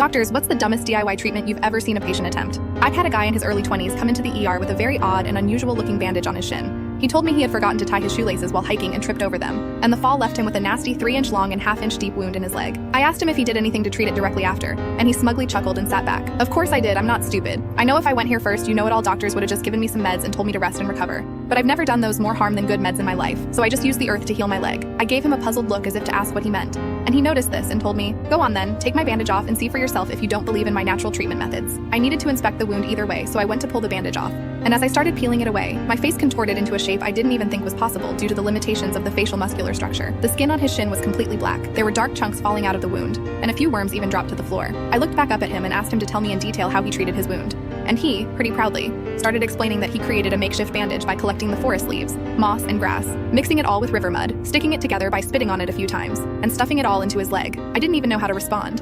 Doctors, what's the dumbest DIY treatment you've ever seen a patient attempt? I've had a guy in his early 20s come into the ER with a very odd and unusual looking bandage on his shin. He told me he had forgotten to tie his shoelaces while hiking and tripped over them, and the fall left him with a nasty 3-inch long and 1/2-inch deep wound in his leg. I asked him if he did anything to treat it directly after, and he smugly chuckled and sat back. Of course I did, I'm not stupid. I know if I went here first, you-know-it-all doctors would have just given me some meds and told me to rest and recover. But I've never done those more harm than good meds in my life, so I just used the earth to heal my leg. I gave him a puzzled look as if to ask what he meant, and he noticed this and told me, "Go on then, take my bandage off and see for yourself if you don't believe in my natural treatment methods." I needed to inspect the wound either way, so I went to pull the bandage off. And as I started peeling it away, my face contorted into a shape I didn't even think was possible due to the limitations of the facial muscular structure. The skin on his shin was completely black. There were dark chunks falling out of the wound, and a few worms even dropped to the floor. I looked back up at him and asked him to tell me in detail how he treated his wound. And he, pretty proudly, started explaining that he created a makeshift bandage by collecting the forest leaves, moss, and grass, mixing it all with river mud, sticking it together by spitting on it a few times, and stuffing it all into his leg. I didn't even know how to respond.